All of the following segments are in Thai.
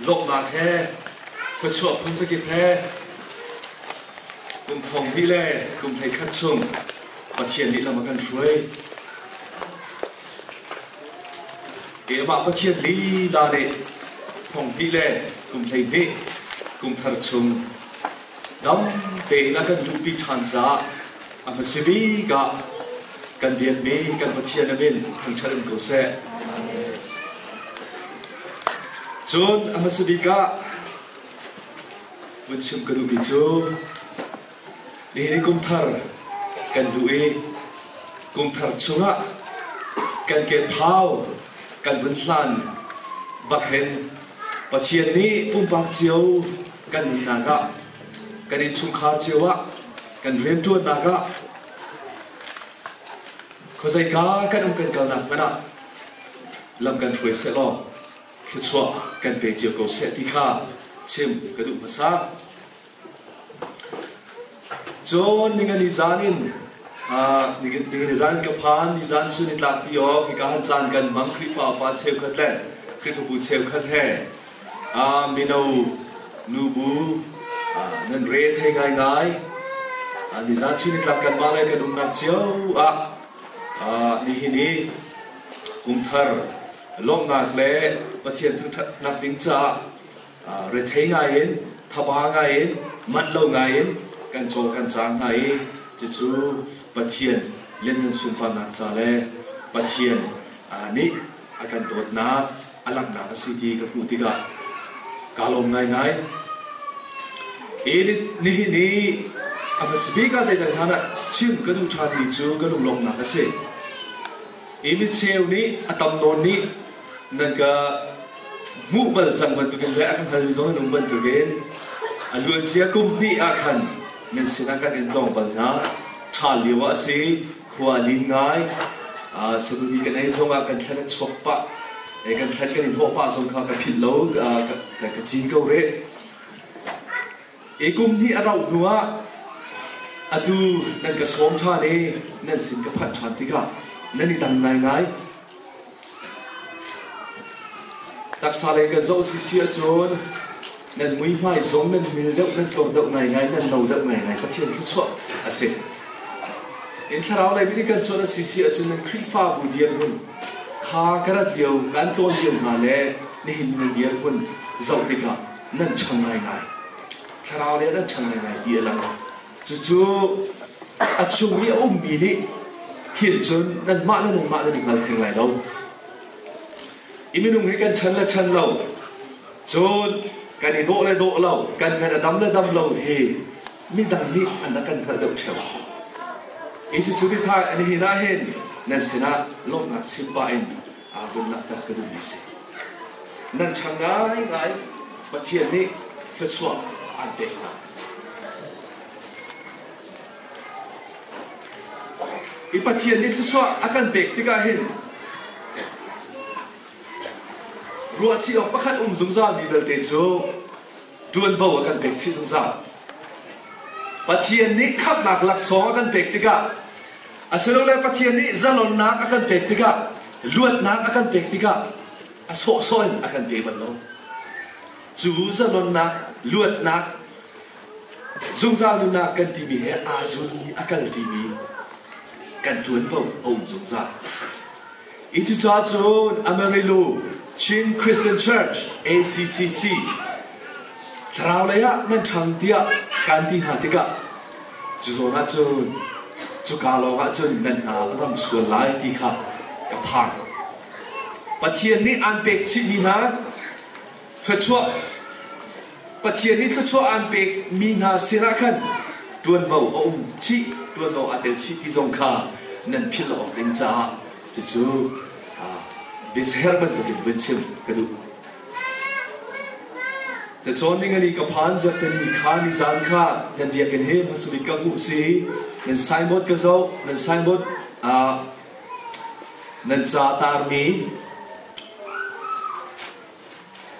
โลกนาแท้พระชวบพันสกิแท้กุมพงที่เล่กุมไทยคัดชุ่มประเทียนนี้เรามากันช่วยเกี่ยวกับประเทียนลีดาเดพงที่เล่กุมไทยเดกุมทัดชุ่มดำเตะนักกันดูปีทันจ้าอามาสิบีกันเดียนเบกันประเทียนนั้นเป็นทางชาติกุศลจนอามาสบิกะวันชิมกระดูกจูนี่นี่กุมทาร์กันดูกุมทาร์ชงะกันเก็บเท้ากันบนหลังบักเห็นปะเทียนนี้ปุ่มบักเจียวกันนากะกันอินชุงขาเจียวะกันเรียนตัวนากะเขาใจกากันอุ้มกันกันนักมันอะลำกันช่วยเสร็จแล้วคือชัวกันเปเจียวกูเสติข้าชิมกระดูกภาษาจนนิกันนิจานินนิกันนิจานกับพานนิจานสุนิตลักที่ออกนิการจานกันมังคริฟ้าฟ้าเชลขัดแล่คริสบูเชลขัดแห่มิโนนูบูนั่นเรทให้ง่ายนิจานสุนิตลักกันมาเลยกันอุ้มนักเจียวนี่กุมทาร์ลงนักเล่ประเทศทุกนักบินจ่าเรื่องไงทับไงมันลงไงกันโจกันจางไงจู่ประเทศเล่นสุนทรนักจ่าเล่ประเทศนี่อาการตัวนักอลังนักสิ่งที่กับผู้ที่กาลงไงนี่อามาสบิกาใจดังนั้นชิมกระดูกชาติจู่กระดูกลงนักสิ่งมิเชลนี้อัตมโนนี้นั่นก็มุบัลจังบันตุกันและอันทันยงนุ่มบันตุกันอันล้วนเชียกุมนี่อาคันนั่นสินักการเงินตองบัลนะชาลีวะสิขวาลิงไงสมุนีกันในทรงอาการแค่นั้นชกปะกันแค่กันในหัวปะทรงเขากับผิดโลกกับจีนเกาหลีกุมนี่เราหนัวอะดูนั่นก็สวมชาเนี่นั่นสินกับพันชาติกันนั่นนี่ดังไงตักสาเลกันโจสิเสียจนนั่นมือไม้สมนั่นมีเด็กนั่นตัวเด็กไงนั่นเราเด็กไงประเทศที่ชั่วอาศัยอินทราวเลยไม่ได้กันโจนสิเสียจนนั่นคริฟ้าบุเดียรุ่นข้ากระเดียวกันตัวเดียวมาเลยนี่หินเดียรุ่นเจ้าติกานั่นช่างไงทราวเลยนั่นช่างไงดีอะไรจู่ๆอาช่วงนี้อุ้มมีนี่เขียนจนนั่นมาแล้วนั่นมาถึงไหนเราอีมินุ่งให้กันฉันและฉันเราจนกันอีโดและโดเรากันดำและดำเราเฮมีดังนี้อันนั้นกันพระเดชเชวอีสุดที่ท่าอันนี้น่าเห็นนั่นสินะโลกนักสิบายบุญนักตะกรุณิสินั่นช่างง่ายประเทศนี้คือชั่วอันเด็กอีประเทศนี้คือชั่วอาการเด็กที่กันเห็นรัวที่ออกประคันสงสารมีเดินเตจูดวนบ่าวกันเด็กที่สงสารปะเทียนนี้ขับหนักหลักสองกันเด็กติกะอาศัยเลยปะเทียนนี้จะหล่นนักกันเด็กติกะลวดนักกันเด็กติกะอาโซโซนกันเด็กบัลโลจูจะหล่นนักลวดนักสงสารนักกันที่มีอาจุนมีกันที่มีกันดวนบ่าวสงสารอีจุดจ้าจูนอเมริลูชินคริสเตียนเชิร์ช ACCC ทราวเลยอะนั่นช่างเดียการที่หาติกะจู่โจนะจู่กาลงะจนนั่นรำส่วนหลายที่ข้ากับพังปัจเจียนนี้อันเป็กชิมีนาขชัวปัจเจียนนี้ขชัวอันเป็กมีนาเสนาคันดวนเบาชิดวนเบาอัตเตลชิที่ทรงข้านั่นพิลออกเป็นจ้าจู่ดิสเฮอร์มันก็เป็นชิมกระดูจะโจนนี่กันอีกพันจะเป็นอีกขานิจานข้านั่นเดียกันเฮมันสุดกับอุซีนั่นไซมดก็เจ้านั่นไซมดนั่นจ่าตาร์มี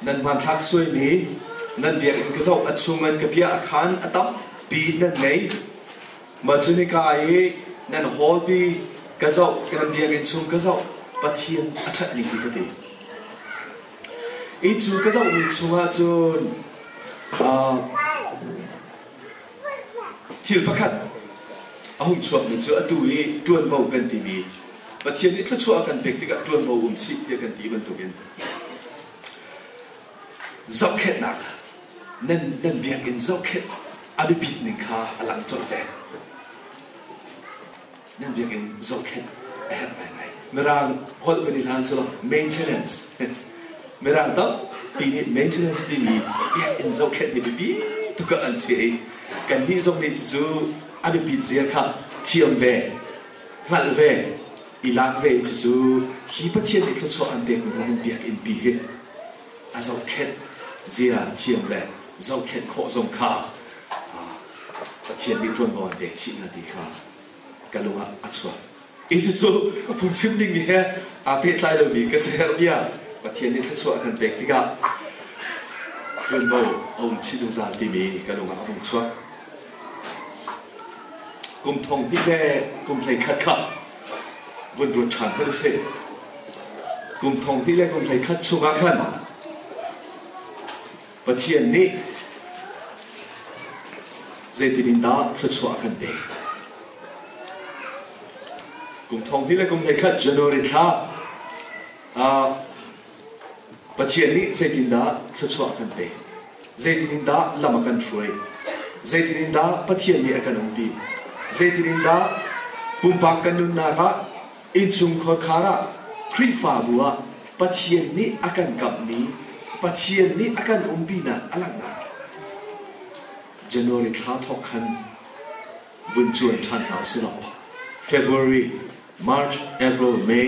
นั่นมันทักซุยมีนั่นเดียกันก็เจ้าอัดชุมันกับเพียอาคารอัตับปีนั่นไงมาจุนิกายนั่นฮอลปีก็เจ้ากันเดียกันชุมก็เจ้าปะเทียนอัฐยิงดีก็ดี อ ไอ้จูก็จะมีชัวจนที่ประคัดเอาหุ่นชัวมันชัวตัวนี้จวนเบากันทีนี้ประเทศนี้ถ้าชัวกันเป็กที่ก็จวนเบาชิเดียกันทีมันตัวเองจับแค่หนักนั่นเบียกินจับแค่อาบิพิดหนึ่งข้าอลังจอดแต่นั่นเบียกินจับแค่ไงเมื่อเราฮอลเป็นทางสุด maintenance เมื่อเราต้องปีนี้ maintenance ที่มีเบียกินจับแค่นี่บีทุกอันเสียกันนี่ตรงนี้จู่อาบิพิดเสียข้าเทียมเวหัดเวอีลักเวจู่ฮีประเทศนี้เขาชอบอันเด็กมันเบียกินปีเหรอาจับแค่เสียเทียมเวจับแค่โคสงข้าประเทศนี้จวนบอลเด็กชินาดีข้ากันลงอัศวะอีจู่ผมชิมดิ้งนี่ฮะอาเพทไลเรามีก็เสียเบียประเทศนี้ถ้าชัวกันเด็กที่ก็จวนบอลองชิดุซาดีมีกันลงอัศวะกุมทองที่แก่กุมเพลงคัดขับบนรถชันเขาดูสิกุมทองที่แก่กุมเพลงคัดช่วงขันประเทศนี้เจตินินดาพระชัวกันเด็กกุมทองที่แก่กุมเพลงคัดจันโนริท่าประเทศนี้เจตินินดาพระชัวกันเด็กเจตินินดาลำกันช่วยเจตินินดาประเทศนี้อากันองบีเจตินินดาปุ่มปากกันนุนนาระอินซุงขอคาระครีฟาบัวประเทศนี้อากันกับนี้ประเทศนี้อากันองบีนะอลังนาจันโนริท่าทอกขันบุญจวนทันหาวสิลอ February March April May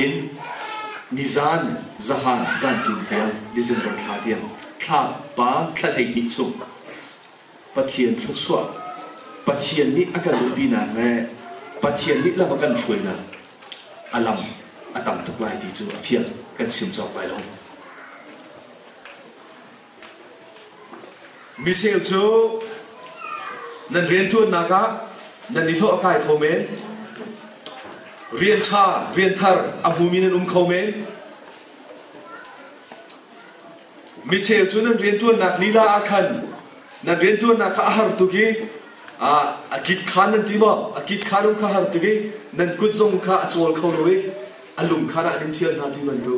in Nizan Zahan Zan Tintel December ท่าเดียมท่าป้าท่าเอกนิสุประเทศทุกส่วนประเทศนี้อาการรุบีนาแม่ประเทศนี้เรามากันช่วยนะอลัมอาตัมทุกลายที่จู่เทียนกันชิมจอบไปลงมิเซลจูนั่นเรียนจวนนักนั่นนิโตอากาศโคเมนเรียนชาเรียนทาร์อัมพูมินันโคเมนมิเซลจูนั่นเรียนจวนนักลีลาอาคันนั่นเรียนจวนนักอาหารตุกีอากิดขานนั่นที่ว่าอากิดขานุ่งข้าหารตุกีนั่นกุศลข้าจวลเขาด้วยอารมณ์ข้านั่นเชียร์นาที่มันดู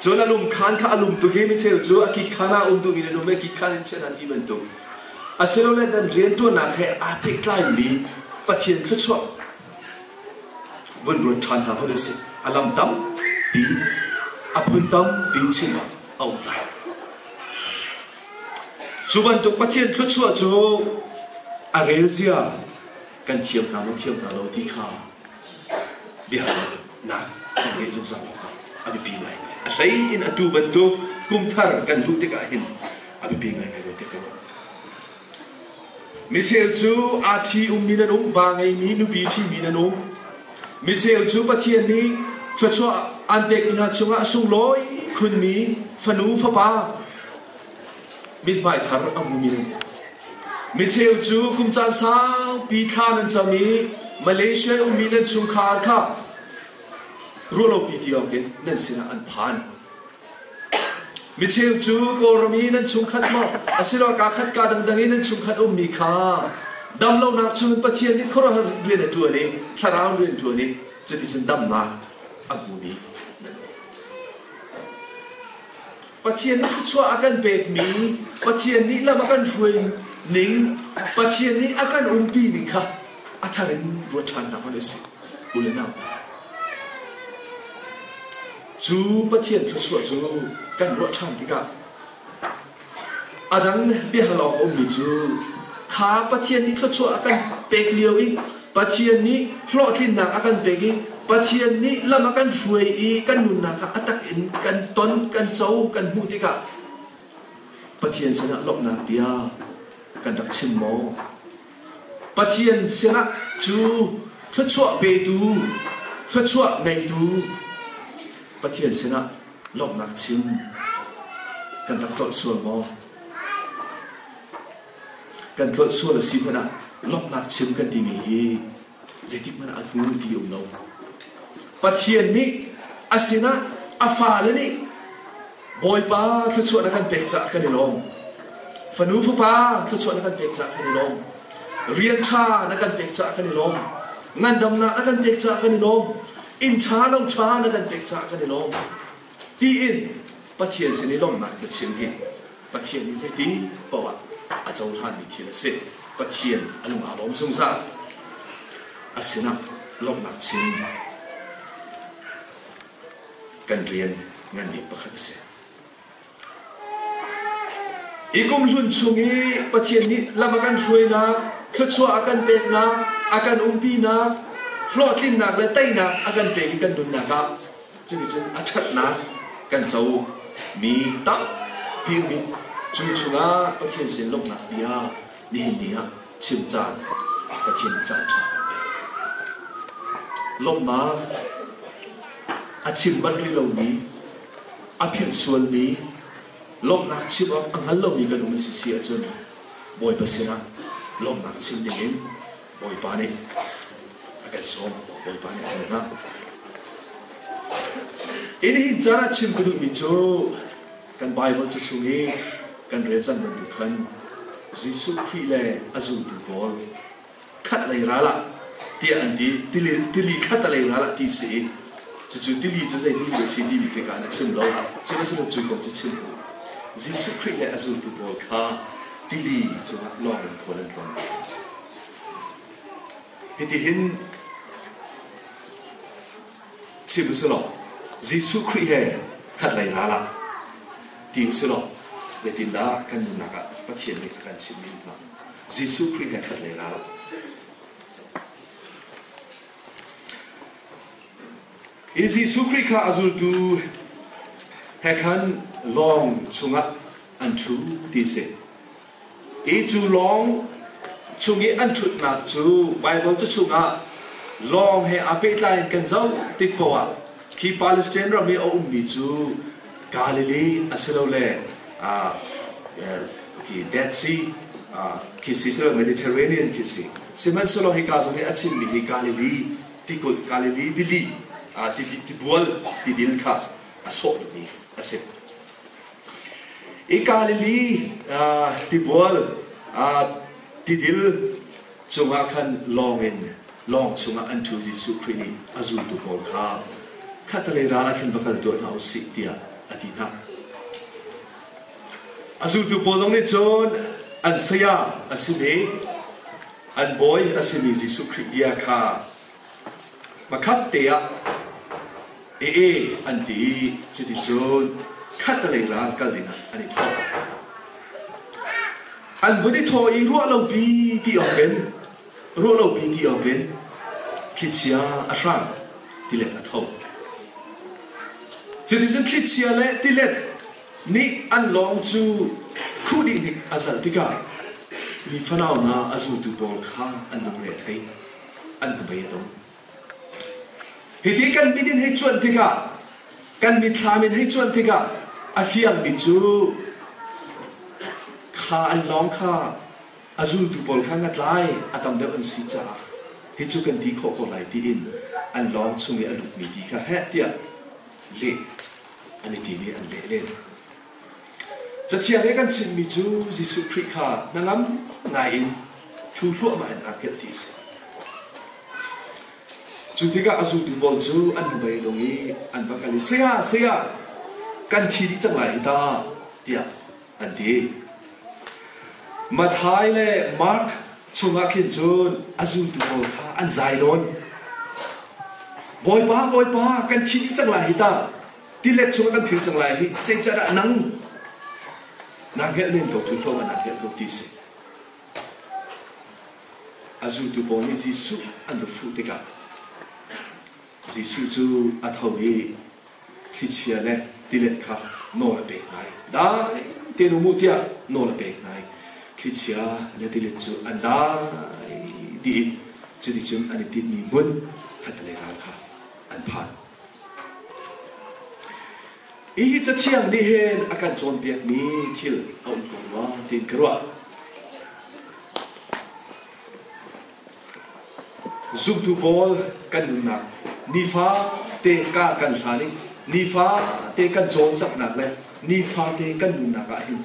จนอารมณ์ขานข้าอารมณ์ตุกีมิเซลจูอากิดขาน่าดูมินันไม่อากิดขานั่นเชียร์นาที่มันดูอาศัยเราเล่นดันเรียนจวนนักให้อาเปิกไล่มีปะเทียนขึ้นชัวบนรถทันหาเขาดูสิอารมณ์ตั้มปีอาปุ่นตั้มปีชิมเอาไปจุบันตุกปะเทียนขึ้นชัวจูอาเรเซียกันเทียมนาโนที่ข้าเบียร์นักกันเรียนจุสังอาบิปีไงอะไรอินอดูบันตุกุมทาร์กันรู้ที่กันเห็นอาบิปีไงรู้ที่กันมิเชลจูอาทีมีนันบางไงมีนุบีที่มีนันมิเชลจูปะเทียนนี้พระชัวอันเด็กอินาชงะสุงลอยคุณมีฟนูฟปามิดไวทาร์อัมมีนันมิเชลจูคุมจานสาวปีธานันจะมีมาเลเซียมีนันชุงคาร์ค่ะรู้เราปีที่เราเห็นนั่นสินะอันผ่านมิเชลจูโกรมีนันชุงขัดมาอาศิลากาขัดการดังๆนันชุงขัดมีค่าดำเราหนักชุนปะเทียนนี่เขาเราเรียนตัวนี้ถ้าเราเรียนตัวนี้จะดิฉันดำหนักอันนี้ปะเทียนนี่ชั่วอาการเบกมีปะเทียนนี่ละมากันช่วยนิ่งปะเทียนนี่อาการปีนิ่งค่ะอาทารินรัวชันนะเขาเลยสิอุลนาจูปะเทียนชั่วจูกันรัวชันที่กันอาดังเบี้ยหลอกมีจูขาปะเทียนนี่ชั่วอาการเบกเลียวอีปะเทียนนี่พลอที่หนักอาการเบกอีปะเทียนนี้ละมากันช่วยอีกันนุนนักอัตกินกันต้นกันเจ้ากันหูติกะปะเทียนเสนาลบนาเปียกันรักชิมโมปะเทียนเสนาจูพระชั่วเบดูพระชั่วไงดูปะเทียนเสนาลบนักชิมกันรักตัวส่วนโมกันตัวส่วนละสิมันอะลบนักชิมกันที่มีเจติมันอัดงูที่อยู่โนปะเทียนนี้อาศินะอาฟาเลนี่ boy pa thu chuan kan pek cha kan ilom fanu fu pa thu chuan kan pek cha kan ilom rian cha na kan pek cha kan ilom ngan dam na kan pek cha kan ilom in cha long cha na kan pek cha kan ilom ti in pathian sin ilom na ka chin hi pathian ni se ti pawa a chau han mi thila se pathian anu ma bom sung sa asina lom na chin kan rian ngan ni pakhat se ikum lun chungi pathian ni lamakan hruina thchua akan pek na akan umpi na hlotlin nak le tai na akan pek kan dun na ka chini chen athat na kan chau mi ta pi mi chu chunga pathian sin lok na bia ni ni a chim chan pathian chan tha lom na a chim ban ri lo ni a phian sual ni lom nak chim ang hal lo ni kan um si si a chun boy pasina lom nak chim dingin boy pa ni akan som boy pa ni na ini jara chim kudu mi chu kan bible chu chungi kan re chan ban du khan jisu khi le azul tu bol khat lai ra la ti an di tili khat lai ra la ti si chu chu tili chu zai di si di mi ka na chim lo chim sa chu ko chu chim jisu khi le azul tu bol kha tili chu lo ran ko lan kon hiti hin chim su lo jisu khi he khat lai ra la ti su lo zai tin da kan na ka pathian ni kan chim ni ma jisu khi he khat lai ra la jisu khi kha azul tu he kan long chunga an thu ti se e chu long chungi an thut na chu bible chu chunga long he apet lai kan zau ti powa ki palestine ra mi o mi chu galilee asilo le ki dead sea ki sisra mediterranean ki si siman solo hi ka zo ni achim mi hi galilee ti ko galilee dili ti bual ti dil kha aso ni asep e galilee ti bual ti dil chunga khan long chunga an thu jisu khrini azul tu bol kha khatale ra khan bakal do na usi tia adina azul tu bolong ni chon an saya asime an boy asimi jisu khriya kha makhat tea an ti chiti chon khatale ra kalina ani tho an budi tho i ru lo bi ti open ru lo bi ti open kichia asram tilet a tho chiti chon kichia le tilet ni an long chu khudi ni azal tika mi fanau na azu tu bol kha an nong le thai an bai to hiti kan midin hei chuan tika kan mi thlamin hei chuan tika a fiang mi chu kha an long kha azul tu bol kha ngat lai atam de an si cha hi chu kan ti kho ko lai ti in an long chungi an luk mi ti kha he tia le ani ti ni an le le chathia le kan chin mi chu jisu christ kha nangam ngai in thu thu ma an apet ti se chu tika azul tu bol chu an bai longi an bakali seya kan thi di chang lai ta tia an ti Mathai le Mark chunga khin chun azul tu bol kha an zai lon boy pa kan thi di chang lai ta ti le chunga kan phil chang lai hi se cha nang nang hel nen ko thu thong an hel ko ti se azul tu bol ni jisu an the fu tika jisu chu a thau ni khichia le ti le kha no la pe nai da te no mu tia no la pe nai khichia le ti le chu an da di chu di chum an ti ni mun khat le ra kha an phan i hi cha thiang ni hen akan chon piak ni thil on ko wa tin kro zoom to ball kan na ni fa te ka kan thani ni pha te kan zon chak nak le ni pha te kan nun na ka hin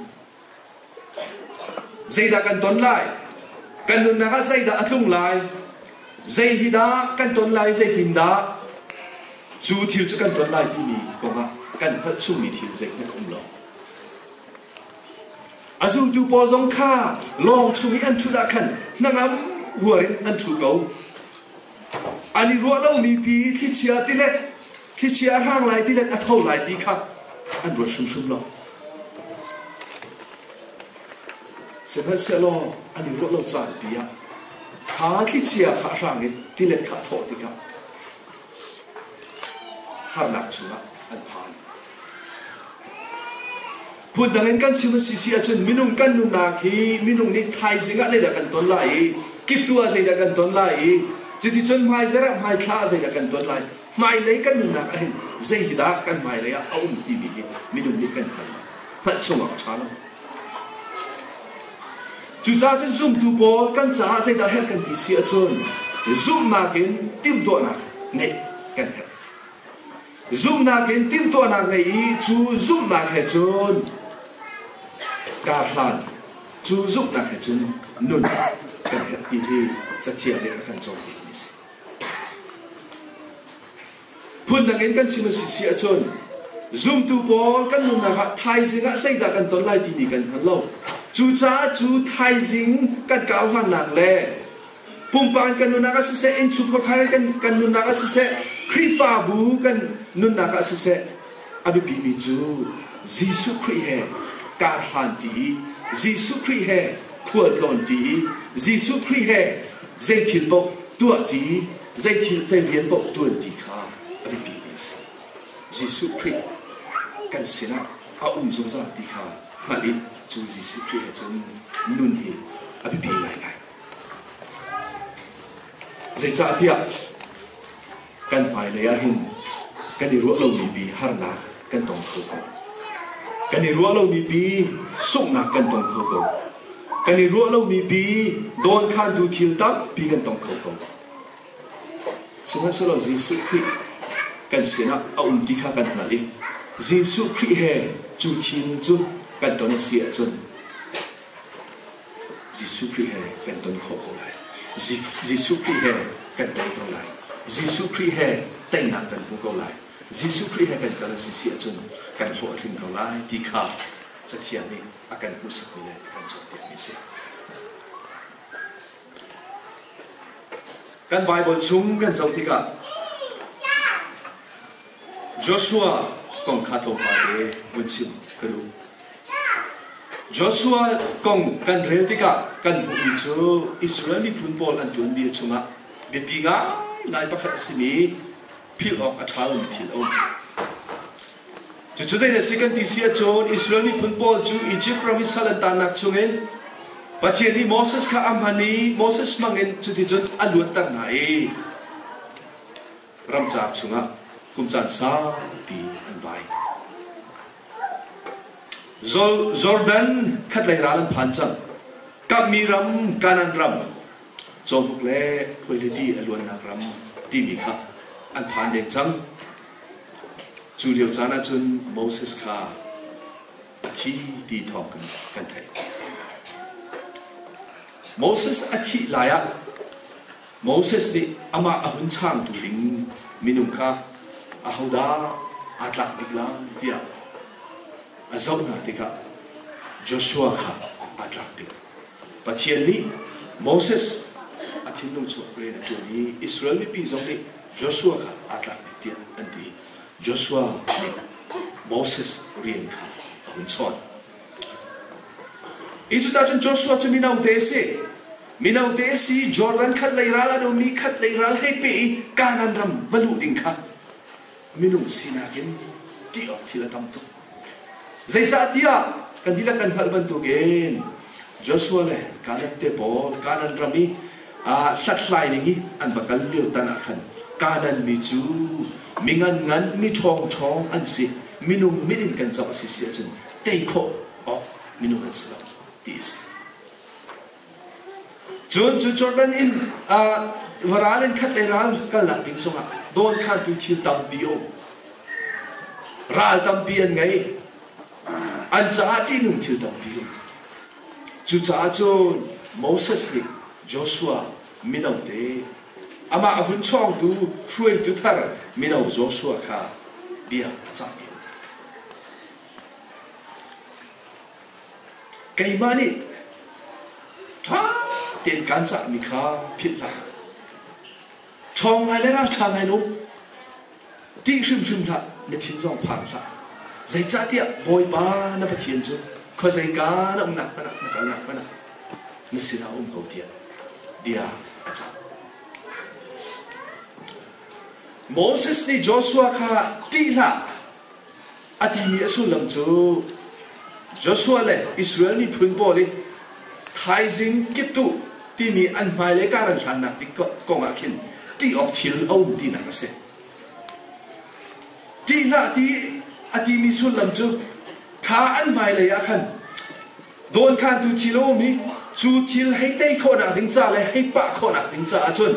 zaida kan ton lai kan nun na ka zaida atlung lai zai hi da kan ton lai zai hin da chu thiu chu kan ton lai ti ni ko nga kan phat chu mi thiu zai kan lo azu tu po zong kha long chu mi an thu da kan nangam huarin an thu go ani ro lo mi pi thi chia ti le thi chia hang lai ti le a thau lai ti kha an ro sum sum lo se ha se lo ani ro lo cha pi ya kha thi chia kha rang ni ti le kha tho ti ka har nak chu an phanพูดดังนั้นกันชิมสิอาจารย์มินุงกันนุนาคีมินุงนี่ไทยสิงห์อะไรเด็กกันต้นไล่กิบตัวอะไรเด็กกันต้นไล่จิตจนไม่เจอไม่คลาอะไรเด็กกันต้นไล่ไม่เลยกันนุนาคีใจหิดากันไม่เลยเอาตีบีมินุงนี่กันทันพัดชงอักชาลจู่จ้าจนซุ่มดูบอลกันจ้าใจดาเฮกันที่เสียจนซุ่มนากินติ้มตัวนักเนี่ยกันเฮซุ่มนากินติ้มตัวนักเนี่ยจู่ซุ่มนักเฮจนกาพลันจูจุกนักเหตุนุ่นกันเหตุที่จะเที่ยวเรียนกันจงดีนี่สิพูดดังนั้นกันชิมสิเสียจนซุ่มตูบอลกันนุ่นนะครับไทยสิงห์ใส่ดากันต้นไล่ที่นี่กันฮัลโหลจูจ้าจูไทยสิงห์กันก้าวหันหนักแล่ปุ่มปานกันนุ่นนะครับสิเสอินชุกพายกันนุ่นนะครับสิเสคริฟาบูกันนุ่นนะครับสิเสอภิบิมิจูยิสุคริเฮการหันดียิสุคริเฮขวดหล่นดียิสุคริเฮใจถิลบกตัวดีใจเรียนบกตัวดีค่ะอภิบิมิยิสุคริกันเสนาเอาสงสารดีค่ะมาลิจูยิสุคริจนนุ่นเฮอภิบิไงใจจ่าเทียกันไปเลยหินกันดีรู้เรามีปีฮาร์นากันต้องเข้ากันนี่รู้เรามีปีสุกนักกันต้องเข้ากันนี่รู้เรามีปีโดนข้าดูทิลตับปีกันต้องเข้าสมัยเรายิสุคริกันเสียนะเอาที่ข้ากันนั่นเองยิสุคริเฮจูทิลจุกันต้องเสียจนยิสุคริเฮกันต้องเข้าเลยยิสุคริเฮกันต้องเข้าเลยยิสุคริเฮแต่งงานกันเข้าเลยยิสุคริเฮกันต้องเสียจนกันหัวถึงเขาไล่ที่ข้าจะเทียนนี้อาการรู้สึกนี่เลยกันจบอย่างนี้เสียกันไบเบิลชุ่มกันสาวที่กับโจชัวกองข้าตัวพาเดบุญชิมกระดูโจชัวกองกันเรียนที่กับกันบุญชูอิสราเอลมีพุ่นบอลอันตุนเบียชุ่มะเบียปีง่ายนายประกาศสิมีพิลออกอัฐาลพิลออกจุดๆในสิ่งที่เสียจนอิสราเอลมีพุ่นบอลจูอียิปต์เรามีสลัดตานักชงเงินปัจจัยนี้โมเสสข้าอัมพันีโมเสสมังเงินจุดที่จนอันล้วนตั้งไหนรำจากชงะกุมจันซาปีอันใบจอร์แดนขัดไหลร้านพันจังกับมีรำการนันรำจอมพวกเล่คุยดีอันล้วนนักรำที่มีค่ะอันผ่านเด่นจังจูเดียวจานาจนโมเสสข้าที่ดีทองกันไทยโมเสสอธิลายะโมเสสนี่อามาอาหุนช่างตุลิงมินุงข้าอาหูดาอาตลักดิกลางเดียอาเจ้าหน้าที่ข้าโจชัวข้าอาตลักดิกปัจจัยนี้โมเสสอธินุงชวเรนจุนี้อิสราเอลปีจงนี้โจชัวข้าอาตลักดิกเดียอันดีโจชัวโมเสสเรียนข้าหุ่นชอนอิสุจาจนโจชัวจะมีนาวเดซีจอร์แดนขัดไหลราลโดมีขัดไหลราลให้ปีการนันรำบรรลุดิ่งข้ามินุสินาเกนที่ออกที่ละตั้มตุใจจ่าที่อ่ะกันดีละกันพัลบันตุเกนโจชัวเลยการนับเตบอลการนันรำมีสัตว์ลายนี้อันบักกันเลี้ยวตันอาคันการนันมีจูมีงานมีช่องอันสิมินุมิดินกันจับสิเสียจนเตยโคอ๋อมินุกันสลับที่สิจนจอร์แดนอินวาราเลนขัดเอรัลกันหลักดิ่งส่งอ่ะโดนข้าดูทิลตัมบิโอ ral tampi an ngai an cha ti nung thil tampi chu cha chon Moses ni Joshua minau te ama ahun chong tu hruai tu thar minau Joshua kha bia cha cái mà đi thà tiền cán trả mi khá phiền lại chong ngày lên thang ngày nung đi sum lại để thiên dòng phẳng lại dây cha tiệm bồi ba nó bắt thiên chứ có dây cá nó nặng nó xin ông cầu tiền bia acham Moses ni Joshua kha ti la ati ni asu lam chu Joshua le Israel ni phun bo le thai jing kitu ti mi an mai le ka ran than na ti ko nga khin ti of thil om ti na ka se ti la ti ati mi su lam chu kha an mai le ya khan don khan tu thilo mi chu thil hai tei kho na ding cha le hai pa kho na ding cha chun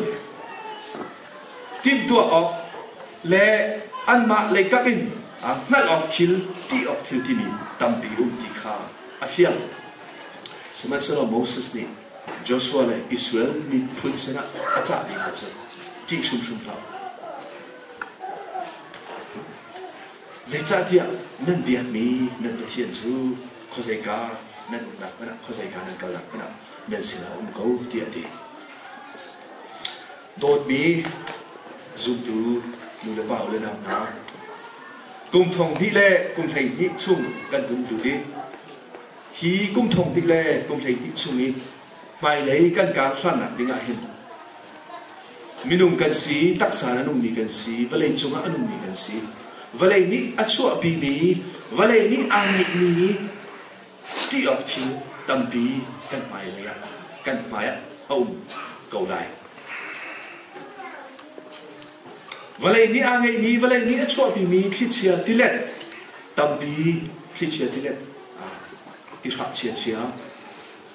tim tua of le an ma le ka bin ngal of thil ti of thil ti mi tam pi ti kha afia sema sera Moses ni Joshua le Israel mi phun sena acha ni ha chu ti sum la zai cha dia nan bia mi nan ba thian chu kho zai ka nan na na kho zai ka nan ka la na nan sina ko ti ati dot mi zum tu mu le ba le na cùng thong đi lệ cùng thầy nhị chung cần đúng đủ đi khi cùng thong đi lệ cùng thầy nhị chung đi phải lấy cần cá khăn à đi ngại hình mình nung cần xí tác giả là nung đi cần xí và lấy chung á nung đi cần xí và lấy ní ắt chua bì bì và lấy ní ăn nghịch ní tí ọc thiếu tâm bì cần mày lấy cần mày ông cầu lại và lấy ní ăn ngày ní và lấy ní chua bì mì khi chia tí lệ tâm bì khi chia tí lệ tí hạt chia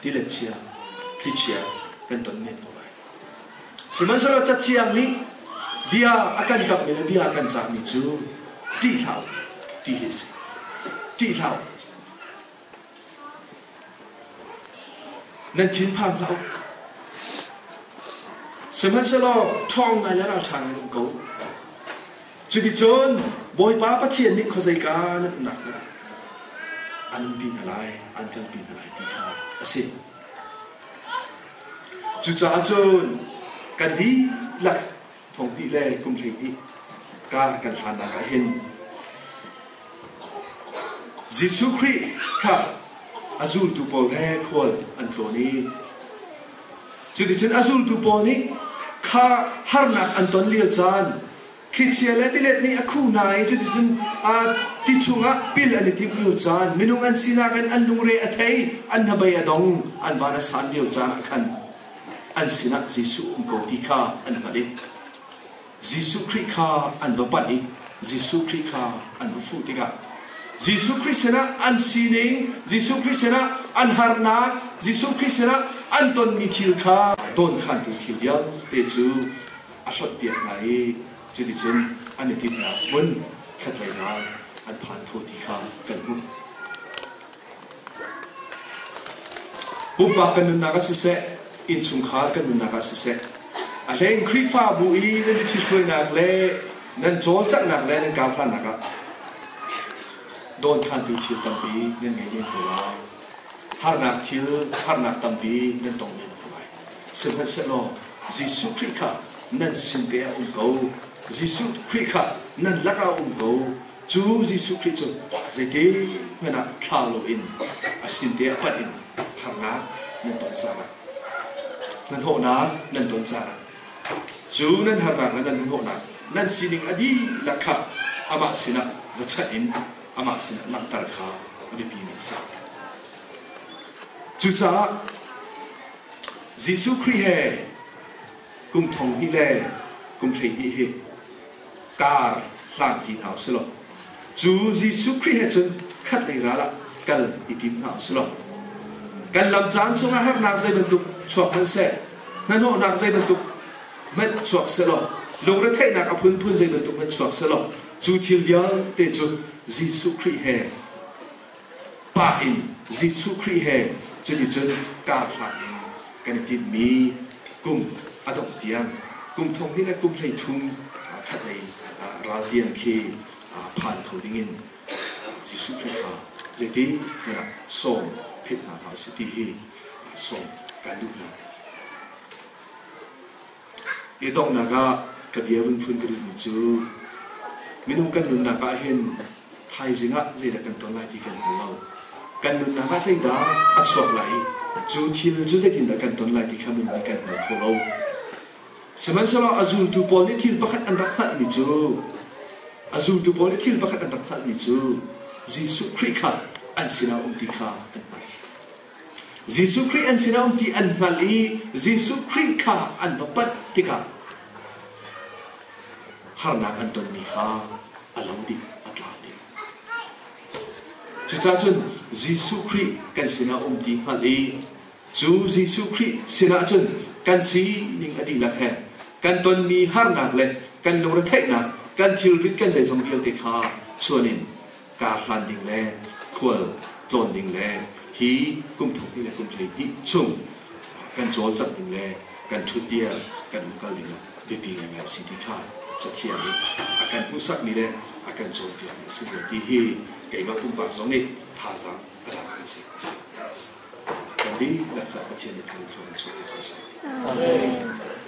tí lệ chia khi chia cần tuần miền của bài semasa chặt chia ní bia akan gặp mình bia akan chạm mình chú tí hảo tí hết tí hảo nên thiên phàm hảo semasa lo thong này là thằng nó cố chú đi chôn bồi ba bắt thiên ní có dây cá nó nặng anh pin lại anh cần pin lại tí hảo xin chú cha chôn cần đi lạc thong đi lệ cùng thầy đi ca cần phản là cái hình Jesus Christ ka azul tu pol he khol an thoni chú đi chôn azul tu pol ní kha har na an ton liêu chan khi chia lệ tí lệ ní akhu nai chú đi chôn ti chunga pil an ti liêu chan minung an sina kan an nung re athei an habai adong an bana san liêu chan khan an sina Jesu ko ti kha an hadi Jesu Christ kha an ba pani Jesu Christ kha an fu ti ga Jesu Christ na an sining Jesu Christ na an harna Jesu Christ na an ton mi thil kha don khan tu thil ya te chu a sot piak nai chu di chen an ti na mun khat lai na an phan tho ti kha kan hu bupa kan na ga se in chung kha kan na ga se a leng khri fa bu i ne ti thui nak le nan chol chak nak le nan ka phan nak don khan tu thil tam pi nen ngai nen ko la har nak thil har nak tam pi nen tong nen ko lai se se lo Jesu Christ kha nan sin be ko Jesu Christ kha nan la ka ko chu Jesu Christ chu ze ke mena thalo in a sin be pat in har na nen ton cha nan ho na nan ton cha chú nên hàng ngàn nên hộ nạn nên xin định adi là khắp ama xin ạ và chắc in ama xin ạ nặng tar khá đi bị mình sao chú cha Giêsu Christ hè cùng thong hi lệ cùng thầy hi hi car làm tin hảo sơ lo chú Giêsu Christ hè chân khát lấy ra là cần đi tin hảo sơ lo cần làm chán xuống hát nàng dây bên tục chuộc hơn xe nên hộ nàng dây bên tục mất chuộc sơ lo lúc đó thấy nạc phun phun dây bên tục mất chuộc sơ lo chú thiên liang để chú Giêsu Christ hè pa in Giêsu Christ hè cho đi chân ca phạt cái này tin mi cùng adop tiang cùng thông tin là cùng thầy thung khát này ra tiền khi phản khẩu đình in Giêsu Christ ha vậy thì là song phết na hảo sự thì song cái lúc nào cái động naga cái bia vun phun cái gì chứ mình không cần luôn naga hen thay gì ngã gì là cần tồn lại thì cần lâu cần luôn naga gì đó ắt sọt lại chú khi chú sẽ tin là cần tồn lại thì không mình cần lâu lâu semen selo azul tu politik bakat anda tak ni chứ azul tu politik bakat anda tak ni chứ Giêsu Christ an sina ti kha Giêsu Christ an sina ti an mali Giêsu Christ an bapat tika harna an ton mi kha alang di atlati cha chun Giêsu Christ kan sina ti mali chu Giêsu Christ sina chun kan si ning adi la kha kan ton mi harna le kan lo ra thai na kan thil rit kan sai som khel te kha chuanin ka hlan ding le khwal tlon ding le hi kum thok ni le kum thei hi chung kan chol chak ding le kan thu tia kan kal ding be pi nga si ti kha cha thia ni akan pusak ni le akan chol tia si ti hi kai ma pum pa zong ni tha za ala kan si kan di la cha pa thia ni kan chol chol ka sa amen